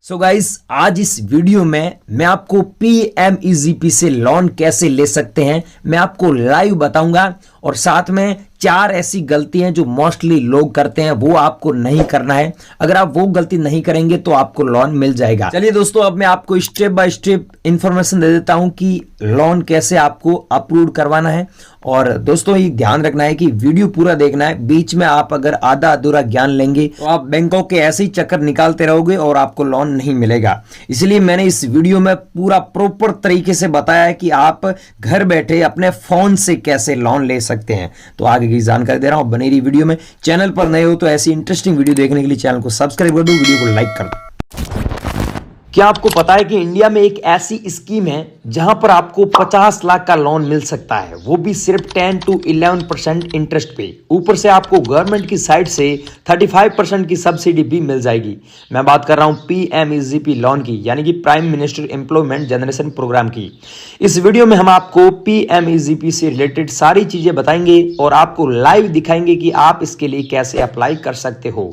So guys आज इस video में मैं आपको PMEGP से लोन कैसे ले सकते हैं मैं आपको लाइव बताऊंगा और साथ में 4 ऐसी गलतियां जो मोस्टली लोग करते हैं वो आपको नहीं करना है। अगर आप वो गलती नहीं करेंगे तो आपको लोन मिल जाएगा। चलिए दोस्तों, अब मैं आपको स्टेप बाय स्टेप इंफॉर्मेशन दे देता हूं कि लोन कैसे आपको अप्रूव करवाना है। और दोस्तों ये ध्यान रखना है कि वीडियो पूरा देखना है, बीच में आप अगर आधा अधूरा ज्ञान लेंगे तो आप बैंकों के ऐसे ही चक्कर निकालते रहोगे और आपको लोन नहीं मिलेगा। इसलिए मैंने इस वीडियो में पूरा प्रॉपर तरीके से बताया है कि आप घर बैठे अपने फोन से कैसे लोन ले सकते हैं। तो आगे की जानकारी दे रहा हूं, बनी रही वीडियो में। चैनल पर नए हो तो ऐसी इंटरेस्टिंग वीडियो देखने के लिए चैनल को सब्सक्राइब कर दो, वीडियो को लाइक कर दो। क्या आपको पता है कि इंडिया में एक ऐसी स्कीम है जहां पर आपको 50 लाख का लोन मिल सकता है, वो भी सिर्फ 10 to 11% इंटरेस्ट पे। ऊपर से आपको गवर्नमेंट की साइड से 35% की सब्सिडी भी मिल जाएगी। मैं बात कर रहा हूं PMEGP लोन की, यानी कि prime minister employment generation programme की। इस वीडियो में हम आपको PMEGP से रिलेटेड सारी चीजें बताएंगे और आपको लाइव दिखाएंगे कि आप इसके लिए कैसे अप्लाई कर सकते हो।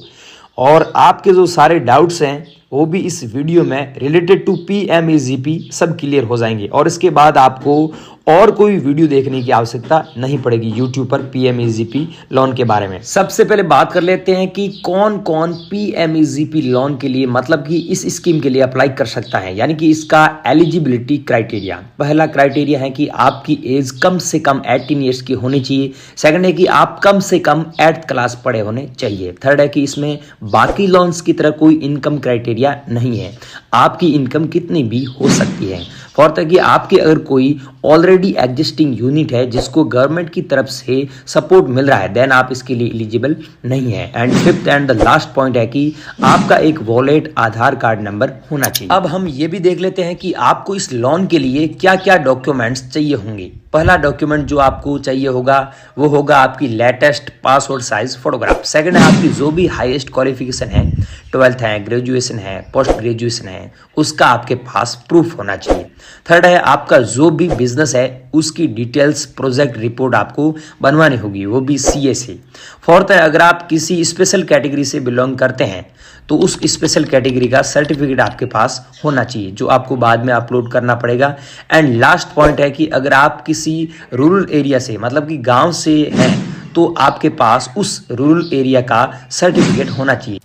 और आपके जो सारे डाउट्स हैं वो भी इस वीडियो में रिलेटेड टू PMEGP सब क्लियर हो जाएंगे और इसके बाद आपको और कोई वीडियो देखने की आवश्यकता नहीं पड़ेगी यूट्यूब पर PMEGP लोन के बारे में। सबसे पहले बात कर लेते हैं कि कौन कौन PMEGP लोन के लिए मतलब कि इस स्कीम के लिए अप्लाई कर सकता है, यानी कि इसका एलिजिबिलिटी क्राइटेरिया। पहला क्राइटेरिया है कि आपकी एज कम से कम 18 ईयर्स की होनी चाहिए। सेकंड है कि आप कम से कम 8th क्लास पढ़े होने चाहिए। थर्ड है कि इसमें बाकी लोन्स की तरह कोई इनकम क्राइटेरिया नहीं है, आपकी इनकम कितनी भी हो सकती है। फोर्थ है कि आपके अगर कोई ऑलरेडी एग्जिस्टिंग यूनिट है जिसको गवर्नमेंट की तरफ से सपोर्ट मिल रहा है देन आप इसके लिए एलिजिबल नहीं है। And fifth and the last point है कि आपका एक वॉलेट आधार कार्ड नंबर होना चाहिए। अब हम ये भी देख लेते हैं कि आपको इस लोन के लिए क्या क्या डॉक्यूमेंट्स चाहिए होंगे। पहला डॉक्यूमेंट जो आपको चाहिए होगा वो होगा आपकी latest passport size photograph. Second है आपकी जो भी हाईएस्ट क्वालिफिकेशन है, 12th है, ग्रेजुएशन है, पोस्ट ग्रेजुएशन है, उसका आपके पास प्रूफ होना चाहिए। थर्ड है आपका जो भी बिजनेस है उसकी डिटेल्स प्रोजेक्ट रिपोर्ट आपको बनवानी होगी, वो भी CA से। फोर्थ है अगर आप किसी स्पेशल कैटेगरी से बिलोंग करते हैं तो उस स्पेशल कैटेगरी का सर्टिफिकेट आपके पास होना चाहिए जो आपको बाद में अपलोड करना पड़ेगा। एंड लास्ट पॉइंट है कि अगर आप किसी रूरल एरिया से मतलब कि गांव से हैं तो आपके पास उस रूरल एरिया का सर्टिफिकेट होना चाहिए।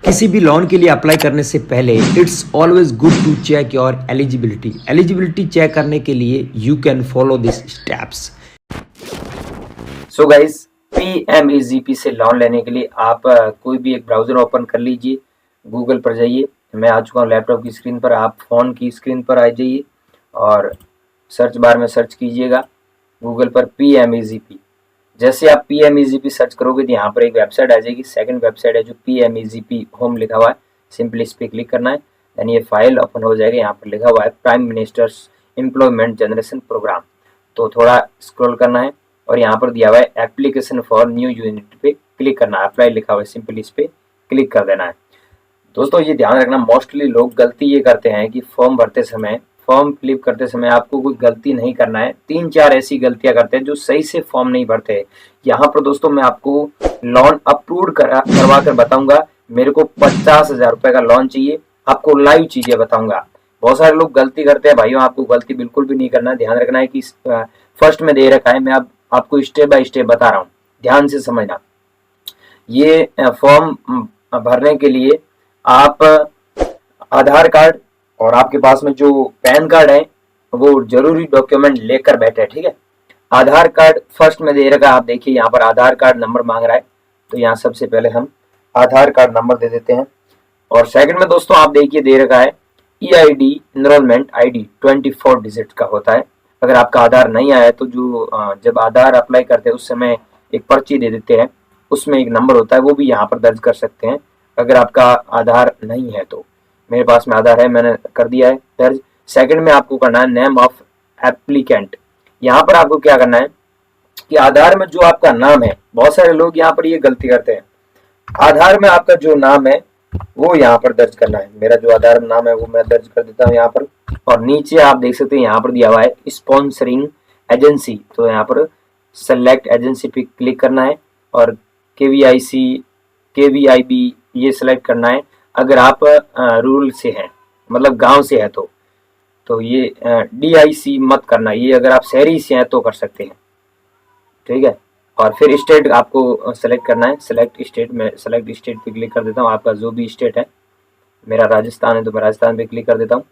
किसी भी लोन के लिए अप्लाई करने से पहले it's always good to check your eligibility check करने के लिए you can follow this steps. So guys, PMEGP से लोन लेने के लिए आप कोई भी एक ब्राउजर ओपन कर लीजिए, गूगल पर जाइए। मैं आ चुका हूँ लैपटॉप की स्क्रीन पर, आप फ़ोन की स्क्रीन पर आ जाइए और सर्च बार में सर्च कीजिएगा गूगल पर PMEGP। जैसे आप PMEGP सर्च करोगे तो यहाँ पर एक वेबसाइट आ जाएगी। सेकंड वेबसाइट है जो PMEGP होम लिखा हुआ है, सिंपली इस पर क्लिक करना है। देन ये फाइल ओपन हो जाएगी। यहाँ पर लिखा हुआ है prime minister's employment generation programme, तो थोड़ा स्क्रॉल करना है और यहाँ पर दिया हुआ है एप्लीकेशन फॉर न्यू यूनिट पे क्लिक करना है। अप्लाई लिखा हुआ है, सिंपली इस पे क्लिक कर देना है। दोस्तों ये ध्यान रखना, मोस्टली लोग गलती ये करते हैं कि फॉर्म भरते समय, फॉर्म फिलअप करते समय आपको कोई गलती नहीं करना है। 3-4 ऐसी गलतियां करते हैं जो सही से फॉर्म नहीं भरते। यहाँ पर दोस्तों मैं आपको लोन अप्रूव करवा कर बताऊंगा। मेरे को 50,000 रुपए का लोन चाहिए, आपको लाइव चीजें बताऊंगा। बहुत सारे लोग गलती करते हैं भाइयों, आपको गलती बिल्कुल भी नहीं करना है। ध्यान रखना है कि फर्स्ट में दे रखा है, मैं आपको स्टेप बाय स्टेप बता रहा हूँ, ध्यान से समझना। ये फॉर्म भरने के लिए आप आधार कार्ड और आपके पास में जो पैन कार्ड है वो जरूरी डॉक्यूमेंट लेकर बैठे, ठीक है। आधार कार्ड फर्स्ट में दे रखा है, आप देखिए यहाँ पर आधार कार्ड नंबर मांग रहा है, तो यहाँ सबसे पहले हम आधार कार्ड नंबर दे देते हैं। और सेकंड में दोस्तों आप देखिए दे रखा है EID इनरोलमेंट ID 24 डिजिट का होता है। अगर आपका आधार नहीं आया तो जो जब आधार अप्लाई करते हैं उस समय एक पर्ची दे देते हैं, उसमें एक नंबर होता है, वो भी यहाँ पर दर्ज कर सकते हैं अगर आपका आधार नहीं है तो। मेरे पास में आधार है, मैंने कर दिया है दर्ज। सेकंड में आपको करना है नेम ऑफ एप्लीकेंट। यहाँ पर आपको क्या करना है कि आधार में जो आपका नाम है, बहुत सारे लोग यहाँ पर ये गलती करते हैं, आधार में आपका जो नाम है वो यहाँ पर दर्ज करना है। मेरा जो आधार में नाम है वो मैं दर्ज कर देता हूँ यहाँ पर। और नीचे आप देख सकते हैं यहाँ पर दिया हुआ है स्पॉन्सरिंग एजेंसी, तो यहाँ पर सेलेक्ट एजेंसी पे क्लिक करना है और KVIC KVIB ये सिलेक्ट करना है। अगर आप रूरल से हैं, मतलब गांव से है तो ये DIC मत करना, ये अगर आप शहरी से हैं तो कर सकते हैं, ठीक है। और फिर स्टेट आपको सेलेक्ट करना है, सेलेक्ट स्टेट में सेलेक्ट स्टेट पे क्लिक कर देता हूँ, आपका जो भी स्टेट है, मेरा राजस्थान है तो मैं राजस्थान पे क्लिक कर देता हूँ।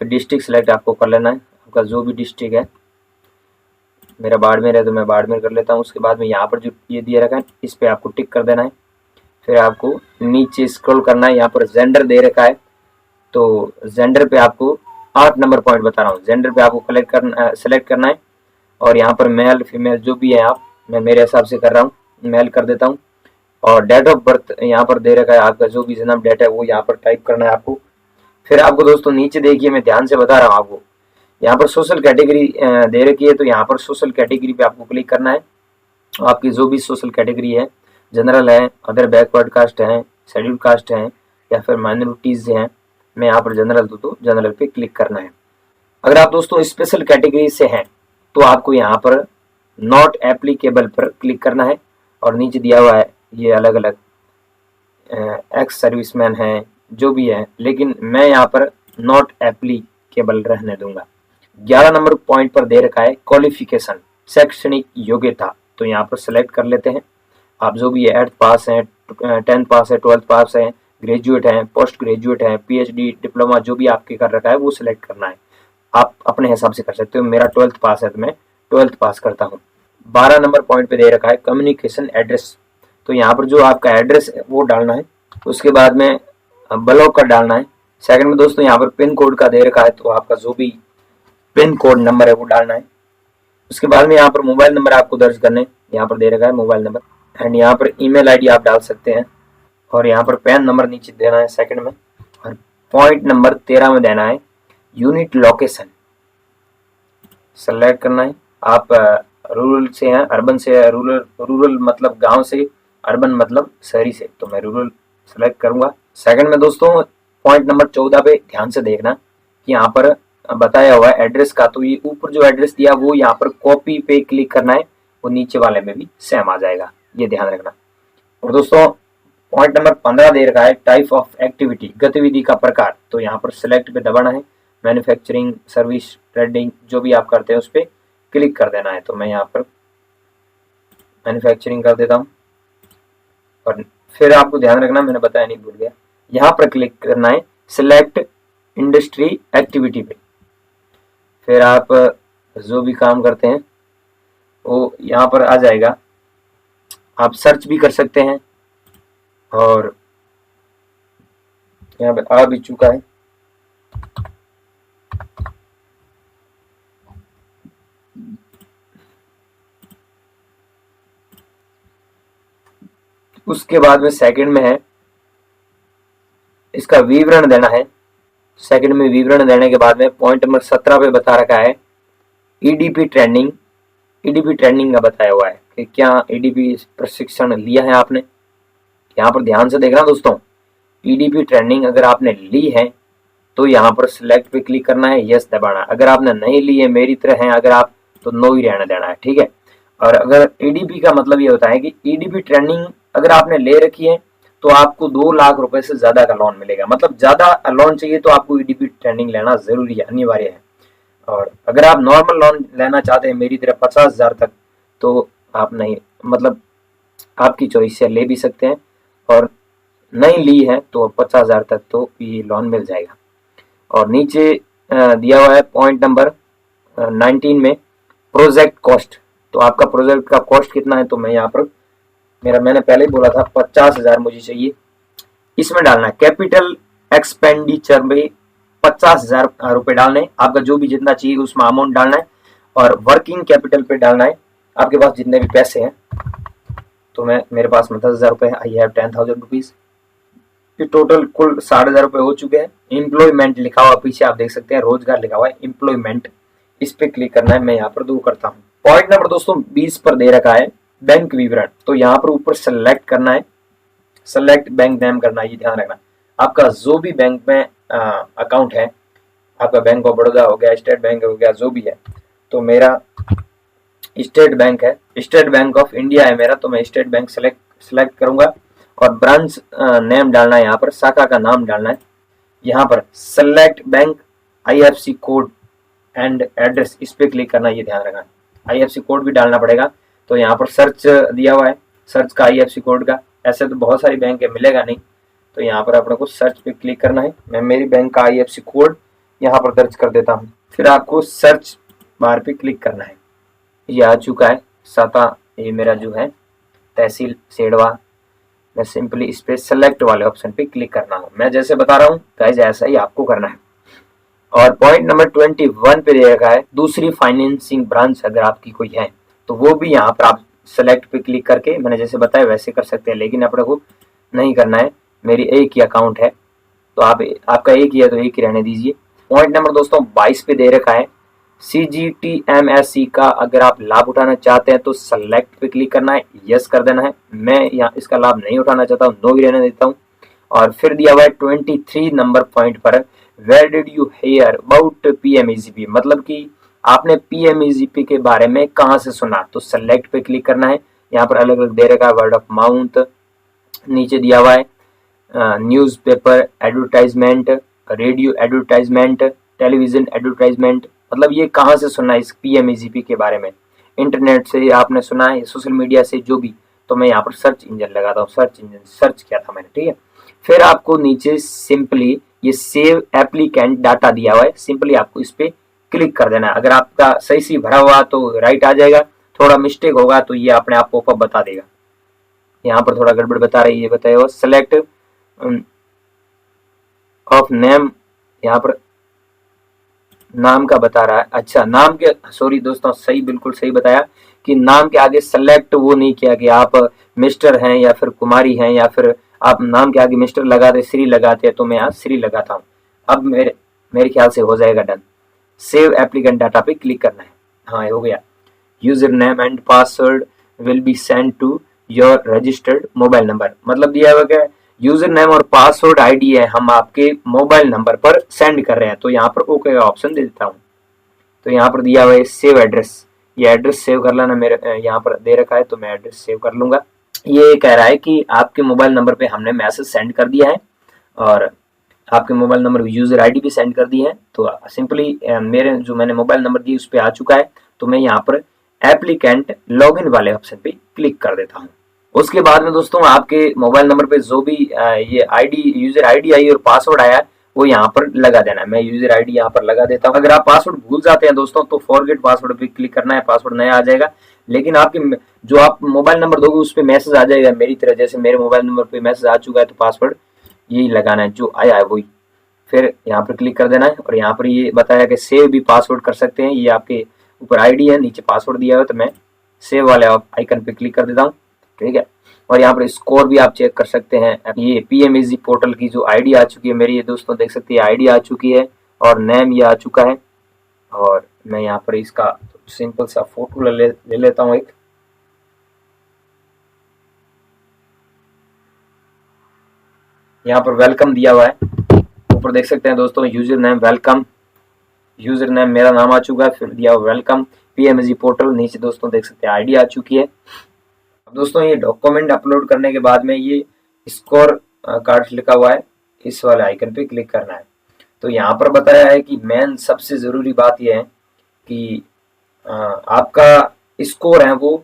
फिर डिस्ट्रिक्ट सेलेक्ट आपको कर लेना है, आपका जो भी डिस्ट्रिक्ट है, मेरा बाड़मेर है तो मैं बाड़मेर कर लेता हूँ। उसके बाद में यहाँ पर जो ये दिया रखा है इस पर आपको टिक कर देना है। फिर आपको नीचे स्क्रॉल करना है, यहाँ पर जेंडर दे रखा है तो जेंडर पे आपको 8 नंबर पॉइंट बता रहा हूँ, जेंडर पे आपको सेलेक्ट करना है। और यहाँ पर मेल फीमेल जो भी है आप, मैं मेरे हिसाब से कर रहा हूँ, मेल कर देता हूँ। और डेट ऑफ बर्थ यहाँ पर दे रखा है, आपका जो भी जन्म डेट है वो यहाँ पर टाइप करना है आपको। फिर आपको दोस्तों नीचे देखिए, मैं ध्यान से बता रहा हूँ आपको, यहाँ पर सोशल कैटेगरी दे रखी है तो यहाँ पर सोशल कैटेगरी पे आपको क्लिक करना है। आपकी जो भी सोशल कैटेगरी है, जनरल है, अदर बैकवर्ड कास्ट है, शेड्यूल कास्ट है, या फिर माइनॉरिटीज हैं, मैं यहाँ पर जनरल दूँ तो जनरल पे क्लिक करना है। अगर आप दोस्तों स्पेशल कैटेगरी से हैं तो आपको यहाँ पर नॉट एप्लीकेबल पर क्लिक करना है। और नीचे दिया हुआ है ये अलग अलग एक्स सर्विसमैन है जो भी है, लेकिन मैं यहाँ पर नॉट एप्लीकेबल रहने दूंगा। 11 नंबर पॉइंट पर दे रखा है क्वालिफिकेशन, शैक्षणिक योग्यता, तो यहाँ पर सेलेक्ट कर लेते हैं। आप जो भी है 8th पास है, 10th पास है, 12th पास है, ग्रेजुएट है, पोस्ट ग्रेजुएट है, PhD डिप्लोमा जो भी आपके कर रखा है वो सिलेक्ट करना है। आप अपने हिसाब से कर सकते हो, मेरा 12th पास है तो मैं 12th पास करता हूँ। 12 नंबर पॉइंट पे दे रखा है कम्युनिकेशन एड्रेस, तो यहाँ पर जो आपका एड्रेस है वो डालना है। उसके बाद में ब्लॉक का डालना है। सेकंड में दोस्तों यहाँ पर पिन कोड का दे रखा है तो आपका जो भी पिन कोड नंबर है वो डालना है। उसके बाद में यहाँ पर मोबाइल नंबर आपको दर्ज करने, यहाँ पर दे रखा है मोबाइल नंबर, एंड यहाँ पर ईमेल आईडी आप डाल सकते हैं। और यहाँ पर पैन नंबर नीचे देना है सेकंड में। और पॉइंट नंबर 13 में देना है यूनिट लोकेशन, सेलेक्ट करना है। आप रूरल से हैं, अर्बन से है, रूरल मतलब गांव से, अर्बन मतलब शहरी से, तो मैं रूरल सेलेक्ट करूंगा। सेकंड में दोस्तों पॉइंट नंबर 14 पे ध्यान से देखना कि यहाँ पर बताया हुआ है एड्रेस का, तो ये ऊपर जो एड्रेस दिया वो यहाँ पर कॉपी पे क्लिक करना है, वो नीचे वाले में भी सेम आ जाएगा, ये ध्यान रखना। और दोस्तों पॉइंट नंबर 15 दे रखा है टाइप ऑफ एक्टिविटी, गतिविधि का प्रकार, तो यहाँ पर सिलेक्ट पे दबाना है। मैन्युफैक्चरिंग, सर्विस, ट्रेडिंग जो भी आप करते हैं उस पर क्लिक कर देना है, तो मैं यहाँ पर मैन्युफैक्चरिंग कर देता हूँ। और फिर आपको ध्यान रखना, मैंने बताया नहीं भूल गया, यहाँ पर क्लिक करना है सिलेक्ट इंडस्ट्री एक्टिविटी पे। फिर आप जो भी काम करते हैं वो यहाँ पर आ जाएगा, आप सर्च भी कर सकते हैं और यहाँ पे आ भी चुका है। उसके बाद में सेकंड में है इसका विवरण देना है। सेकंड में विवरण देने के बाद में पॉइंट नंबर 17 पे बता रखा है EDP ट्रेनिंग, EDP ट्रेनिंग का बताया हुआ है कि क्या EDP प्रशिक्षण लिया है आपने। यहाँ पर ध्यान से देखना दोस्तों, EDP ट्रेनिंग अगर आपने ली है तो यहाँ पर सिलेक्ट पे क्लिक करना है, यस दबाना। अगर आपने नहीं ली है, मेरी तरह है अगर आप, तो नो ही रहने देना है, ठीक है। और अगर EDP का मतलब ये होता है कि EDP ट्रेनिंग अगर आपने ले रखी है तो आपको 2 लाख रुपए से ज्यादा का लोन मिलेगा। मतलब ज्यादा लोन चाहिए तो आपको EDP ट्रेनिंग लेना जरूरी है, अनिवार्य है। और अगर आप नॉर्मल लोन लेना चाहते हैं मेरी तरह 50,000 तक, तो आप नहीं, मतलब आपकी चॉइस से ले भी सकते हैं, और नहीं ली है तो 50,000 तक तो ये लोन मिल जाएगा। और नीचे दिया हुआ है पॉइंट नंबर 19 में प्रोजेक्ट कॉस्ट, तो आपका प्रोजेक्ट का कॉस्ट कितना है, तो मैं यहाँ पर मैंने पहले ही बोला था 50,000 मुझे चाहिए, इसमें डालना है। कैपिटल एक्सपेंडिचर में 50,000 रुपए डालने, आपका जो भी जितना चाहिए उसमें अमाउंट डालना है। और वर्किंग कैपिटल पे डालना है आपके पास जितने भी पैसे हैं, तो मेरे पास में 10,000 रुपए है, आई हैव 10,000 रुपीज। टोटल कुल 60,000 रुपए हो चुके हैं। एम्प्लॉयमेंट लिखा हुआ पीछे आप देख सकते हैं, रोजगार लिखा हुआ है एम्प्लॉयमेंट, इस पे क्लिक करना है, मैं यहाँ पर 2 करता हूँ। पॉइंट नंबर दोस्तों 20 पर दे रखा है बैंक विवरण, तो यहाँ पर ऊपर सेलेक्ट करना है, सेलेक्ट बैंक नेम करना है, ये ध्यान रखना। आपका जो भी बैंक में अकाउंट है, आपका बैंक ऑफ बड़ौदा हो गया, स्टेट बैंक हो गया, जो भी है, तो मेरा स्टेट बैंक है, स्टेट बैंक ऑफ इंडिया है मेरा, तो मैं स्टेट बैंक सेलेक्ट करूंगा। और ब्रांच नेम डालना है, यहाँ पर शाखा का नाम डालना है, यहाँ पर select bank IFSC code and address, इस पे क्लिक करना है, ये ध्यान रखना। IFSC कोड भी डालना पड़ेगा। तो यहाँ पर सर्च दिया हुआ है, सर्च का IFSC कोड का, ऐसे तो बहुत सारी बैंक है, मिलेगा नहीं, तो यहाँ पर अपने को सर्च पे क्लिक करना है। मैं मेरी बैंक का IFSC कोड यहाँ पर दर्ज कर देता हूँ, फिर आपको सर्च बार पे क्लिक करना है। ये आ चुका है साता, ये मेरा जो है तहसील सेडवा। मैं सिंपली इस पे सेलेक्ट वाले ऑप्शन पे क्लिक करना है। मैं जैसे बता रहा हूँ गाइस, ऐसा ही आपको करना है। और पॉइंट नंबर 21 पे दे रखा है दूसरी फाइनेंसिंग ब्रांच अगर आपकी कोई है तो वो भी यहाँ पर आप सेलेक्ट पे क्लिक करके मैंने जैसे बताया वैसे कर सकते हैं, लेकिन अपने को नहीं करना है। मेरी एक ही अकाउंट है तो आपका एक ही है तो एक ही रहने दीजिए। पॉइंट नंबर दोस्तों 22 पे दे रखा है CGTMSE का अगर आप लाभ उठाना चाहते हैं तो सेलेक्ट पे क्लिक करना है, यस कर देना है। मैं यहाँ इसका लाभ नहीं उठाना चाहता हूँ, नो ही रहने देता हूँ। और फिर दिया हुआ है 23 नंबर पॉइंट पर, where did you hear about PMEGP, मतलब कि आपने PMEGP के बारे में कहाँ से सुना, तो सेलेक्ट पे क्लिक करना है। यहाँ पर अलग अलग दे रखा है, वर्ड ऑफ माउथ, नीचे दिया हुआ है newspaper advertisement, radio advertisement, television advertisement, मतलब ये कहाँ से सुना है इस PMEGP के बारे में, इंटरनेट से आपने सुना है, सोशल मीडिया से, जो भी। तो मैं यहाँ पर सर्च इंजन लगाता हूँ, सर्च इंजन सर्च किया था मैंने, ठीक है। फिर आपको नीचे सिंपली ये सेव एप्लीकेंट डाटा दिया हुआ है, सिंपली आपको इस पे क्लिक कर देना है। अगर आपका सही से भरा हुआ तो राइट आ जाएगा, थोड़ा मिस्टेक होगा तो ये अपने आप पॉपअप बता देगा। यहाँ पर थोड़ा गड़बड़ बता रही है, बताया हुआ सेलेक्ट ऑफ नेम, यहाँ पर नाम का बता रहा है। अच्छा, नाम के, सॉरी दोस्तों, सही बिल्कुल सही बताया कि नाम के आगे सेलेक्ट वो नहीं किया कि आप मिस्टर हैं या फिर कुमारी हैं, या फिर आप नाम के आगे मिस्टर लगाते श्री लगाते हैं, तो मैं यहाँ श्री लगाता हूँ। अब मेरे ख्याल से हो जाएगा डन। सेव एप्लीकेंट डाटा पे क्लिक करना है, हाँ हो गया। User name and password will be send to your registered mobile number, मतलब दिया हुआ क्या, यूजर नेम और पासवर्ड ID है, हम आपके मोबाइल नंबर पर सेंड कर रहे हैं, तो यहाँ पर ओके का ऑप्शन दे देता हूँ। तो यहाँ पर दिया हुआ है सेव एड्रेस, ये एड्रेस सेव कर लेना, मेरे यहाँ पर दे रखा है तो मैं एड्रेस सेव कर लूंगा। ये कह रहा है कि आपके मोबाइल नंबर पे हमने मैसेज सेंड कर दिया है और आपके मोबाइल नंबर यूजर ID भी सेंड कर दी है। तो सिंपली मेरे जो मैंने मोबाइल नंबर दी उस पर आ चुका है, तो मैं यहाँ पर एप्लीकेंट लॉगिन वाले ऑप्शन पे क्लिक कर देता हूँ। उसके बाद में दोस्तों आपके मोबाइल नंबर पे जो भी ये यूजर ID आई और पासवर्ड आया है वो यहाँ पर लगा देना है। मैं यूजर ID यहाँ पर लगा देता हूँ। अगर आप पासवर्ड भूल जाते हैं दोस्तों तो फॉरगेट पासवर्ड पे क्लिक करना है, पासवर्ड नया आ जाएगा। लेकिन आपके जो आप मोबाइल नंबर दोगे उस पर मैसेज आ जाएगा मेरी तरह, जैसे मेरे मोबाइल नंबर पे मैसेज आ चुका है तो पासवर्ड यही लगाना है जो आया है वही। फिर यहाँ पर क्लिक कर देना है और यहाँ पर ये बताया कि सेव भी पासवर्ड कर सकते हैं। ये आपके ऊपर ID है, नीचे पासवर्ड दिया हुआ है, तो मैं सेव वाले आइकन पे क्लिक कर देता हूँ, ठीक है। और यहाँ पर स्कोर भी आप चेक कर सकते हैं। ये PMEG पोर्टल की जो ID आ चुकी है मेरी, ये दोस्तों देख सकते हैं ID आ चुकी है और नेम ये आ चुका है। और मैं यहाँ पर इसका सिंपल सा फोटो ले लेता हूँ एक। यहाँ पर वेलकम दिया हुआ है, ऊपर देख सकते हैं दोस्तों, user name welcome, user name मेरा नाम आ चुका है, फिर दिया हुआ वेलकम PMEG पोर्टल, नीचे दोस्तों देख सकते हैं ID आ चुकी है। अब दोस्तों ये डॉक्यूमेंट अपलोड करने के बाद में ये स्कोर कार्ड लिखा हुआ है, इस वाले आइकन पे क्लिक करना है। तो यहाँ पर बताया है कि मेन सबसे जरूरी बात यह है कि आपका स्कोर है वो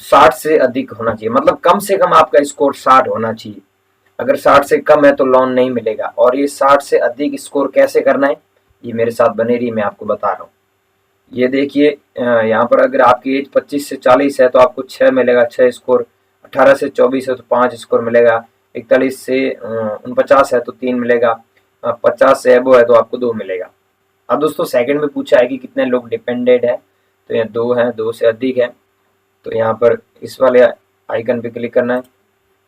60 से अधिक होना चाहिए, मतलब कम से कम आपका स्कोर 60 होना चाहिए। अगर 60 से कम है तो लोन नहीं मिलेगा। और ये 60 से अधिक स्कोर कैसे करना है ये मेरे साथ बने रही, मैं आपको बता रहा हूँ। ये देखिए यहाँ पर अगर आपकी एज 25 से 40 है तो आपको 6 मिलेगा, 6 स्कोर। 18 से 24 है तो 5 स्कोर मिलेगा। 41 से 49 है तो 3 मिलेगा। 50 से एबो है तो आपको 2 मिलेगा। अब दोस्तों सेकंड में पूछा है कि कितने लोग डिपेंडेंट है, तो यहाँ 2 हैं, 2 से अधिक है तो यहाँ पर इस वाले आइकन पे क्लिक करना है।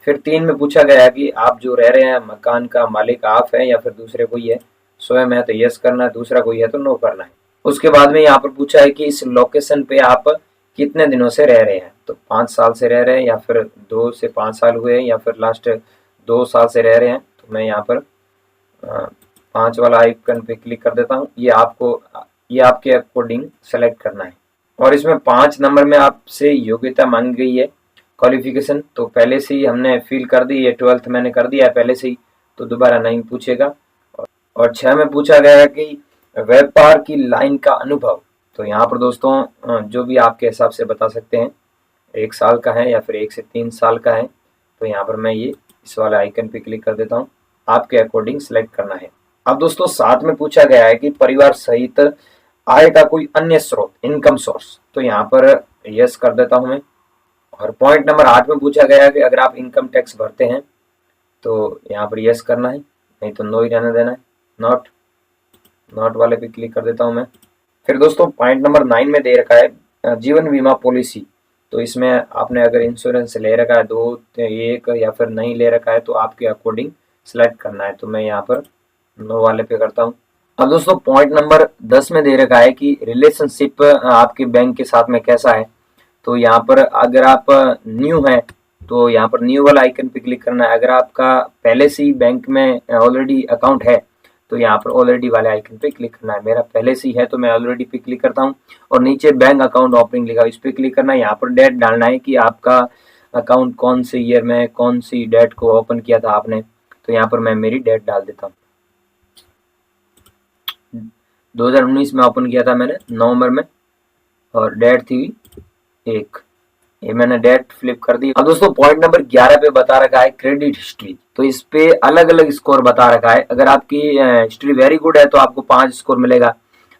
फिर 3 में पूछा गया है कि आप जो रह रहे हैं मकान का मालिक आप है या फिर दूसरे कोई है, स्वयं है तो यस करना है, दूसरा कोई है तो नो करना है। उसके बाद में यहाँ पर पूछा है कि इस लोकेशन पे आप कितने दिनों से रह रहे हैं, तो 5 साल से रह रहे हैं या फिर 2 से 5 साल हुए हैं या फिर लास्ट 2 साल से रह रहे हैं, तो मैं यहाँ पर 5 वाला आइकन पे क्लिक कर देता हूँ। ये आपके अकॉर्डिंग सेलेक्ट करना है। और इसमें 5 नंबर में आपसे योग्यता मांगी गई है, क्वालिफिकेशन तो पहले से ही हमने फिल कर दी, ये 12th मैंने कर दिया है पहले से ही, तो दोबारा नहीं पूछेगा। और 6 में पूछा गया है कि व्यापार की लाइन का अनुभव, तो यहाँ पर दोस्तों जो भी आपके हिसाब से बता सकते हैं, 1 साल का है या फिर 1 से 3 साल का है, तो यहाँ पर मैं ये इस वाले आइकन पे क्लिक कर देता हूँ, आपके अकॉर्डिंग सेलेक्ट करना है। अब दोस्तों 7 में पूछा गया है कि परिवार सहित आय का कोई अन्य स्रोत, इनकम सोर्स, तो यहाँ पर यस कर देता हूँ मैं। और पॉइंट नंबर 8 में पूछा गया है कि अगर आप इनकम टैक्स भरते हैं तो यहाँ पर यस करना है, नहीं तो नो ही रहने देना है, नॉट वाले पे क्लिक कर देता हूँ मैं। फिर दोस्तों पॉइंट नंबर 9 में दे रखा है जीवन बीमा पॉलिसी, तो इसमें आपने अगर इंश्योरेंस ले रखा है 2, 1 या फिर नहीं ले रखा है तो आपके अकॉर्डिंग सेलेक्ट करना है, तो मैं यहाँ पर नो वाले पे करता हूँ। अब दोस्तों पॉइंट नंबर 10 में दे रखा है कि रिलेशनशिप आपके बैंक के साथ में कैसा है, तो यहाँ पर अगर आप न्यू है तो यहाँ पर न्यू वाला आइकन पे क्लिक करना है। अगर आपका पहले से ही बैंक में ऑलरेडी अकाउंट है तो यहाँ पर ऑलरेडी वाले आइकन पे क्लिक करना है। मेरा पहले से ही है तो मैं ऑलरेडी पे क्लिक करता हूँ, और नीचे बैंक अकाउंट ओपनिंग लिखा है, इस पे क्लिक करना है। यहाँ पर डेट डालना है कि आपका अकाउंट कौन से ईयर में, कौन सी डेट को ओपन किया था आपने, तो यहाँ पर मैं मेरी डेट डाल देता हूँ। 2019 में ओपन किया था मैंने नवंबर में, और डेट थी 1, ये मैंने डेट फ्लिप कर दी। अब दोस्तों पॉइंट नंबर 11 पे बता रखा है क्रेडिट हिस्ट्री, तो इस पे अलग अलग स्कोर बता रखा है। अगर आपकी हिस्ट्री वेरी गुड है तो आपको 5 स्कोर मिलेगा,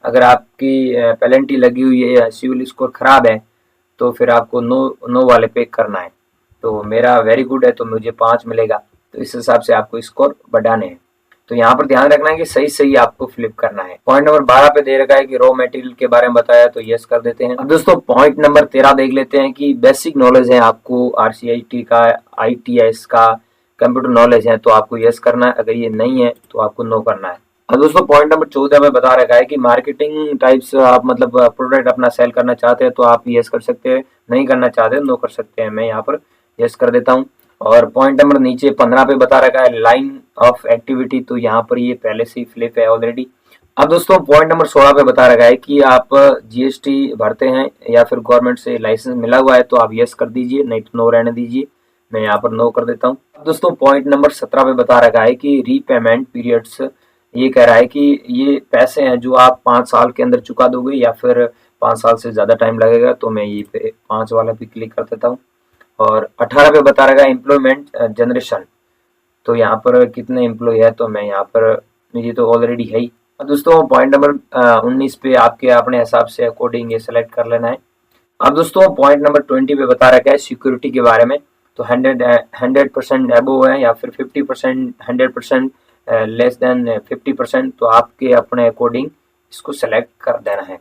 अगर आपकी पेनल्टी लगी हुई है या सिविल स्कोर खराब है तो फिर आपको नो वाले पे करना है। तो मेरा वेरी गुड है तो मुझे 5 मिलेगा, तो इस हिसाब से आपको स्कोर बढ़ाने हैं। तो यहाँ पर ध्यान रखना है कि सही सही आपको फ्लिप करना है। पॉइंट नंबर 12 पे दे रखा है कि रॉ मटेरियल के बारे में बताया, तो यस कर देते हैं। अब दोस्तों पॉइंट नंबर 13 देख लेते हैं कि बेसिक नॉलेज है आपको RCIT का, ITS का, कंप्यूटर नॉलेज है, तो आपको यस करना है, अगर ये नहीं है तो आपको नो करना है। अब दोस्तों पॉइंट नंबर 14 में बता रखा है कि मार्केटिंग टाइप्स, आप मतलब प्रोडक्ट अपना सेल करना चाहते हैं तो आप यस कर सकते हैं, नहीं करना चाहते नो कर सकते हैं। मैं यहाँ पर यस कर देता हूँ। और पॉइंट नंबर नीचे 15 पे बता रखा है लाइन ऑफ एक्टिविटी, तो यहाँ पर ये पहले से ही फ्लिप है ऑलरेडी। अब दोस्तों पॉइंट नंबर 16 पे बता रखा है कि आप GST भरते हैं या फिर गवर्नमेंट से लाइसेंस मिला हुआ है तो आप यस कर दीजिए, नहीं तो नो रहने दीजिए। मैं यहाँ पर नो कर देता हूँ। दोस्तों पॉइंट नंबर 17 पे बता रखा है कि रीपेमेंट पीरियड्स, ये कह रहा है कि ये पैसे हैं जो आप 5 साल के अंदर चुका दोगे या फिर 5 साल से ज्यादा टाइम लगेगा, तो मैं ये पे 5 वाला पे क्लिक कर देता हूँ। और 18 पे बता रखा है एम्प्लॉयमेंट जनरेशन, तो यहाँ पर कितने एम्प्लॉय है, तो मैं यहाँ पर, ये तो ऑलरेडी है ही। दोस्तों पॉइंट नंबर 19 पे आपके अपने हिसाब से अकॉर्डिंग ये सेलेक्ट कर लेना है। अब दोस्तों पॉइंट नंबर 20 पे बता रखा है सिक्योरिटी के बारे में, तो 100% अबोव है या फिर 50%, 100% लेस देन 50%, तो आपके अपने अकॉर्डिंग इसको सेलेक्ट कर देना है।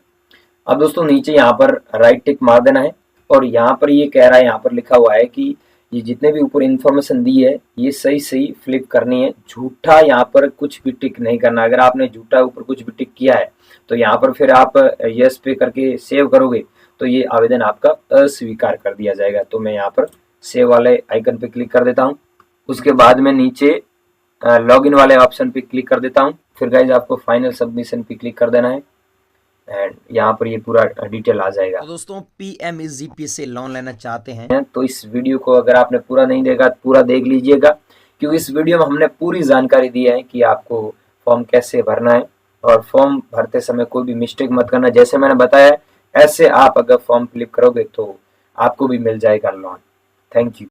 अब दोस्तों नीचे यहाँ पर राइट टिक मार देना है, और यहाँ पर ये कह रहा है, यहाँ पर लिखा हुआ है कि ये जितने भी ऊपर इन्फॉर्मेशन दी है ये सही सही फ्लिप करनी है, झूठा यहाँ पर कुछ भी टिक नहीं करना। अगर आपने झूठा ऊपर कुछ भी टिक किया है तो यहाँ पर फिर आप यस पे करके सेव करोगे तो ये आवेदन आपका अस्वीकार कर दिया जाएगा। तो मैं यहाँ पर सेव वाले आइकन पे क्लिक कर देता हूँ। उसके बाद में नीचे लॉगिन वाले ऑप्शन पे क्लिक कर देता हूँ। फिर गाइज आपको फाइनल सबमिशन पे क्लिक कर देना है, एंड यहाँ पर ये पूरा डिटेल आ जाएगा। तो दोस्तों PMEGP से लोन लेना चाहते हैं तो इस वीडियो को अगर आपने पूरा नहीं देखा पूरा देख लीजिएगा, क्योंकि इस वीडियो में हमने पूरी जानकारी दी है कि आपको फॉर्म कैसे भरना है, और फॉर्म भरते समय कोई भी मिस्टेक मत करना। जैसे मैंने बताया ऐसे आप अगर फॉर्म फिलअप करोगे तो आपको भी मिल जाएगा लोन। Thank you.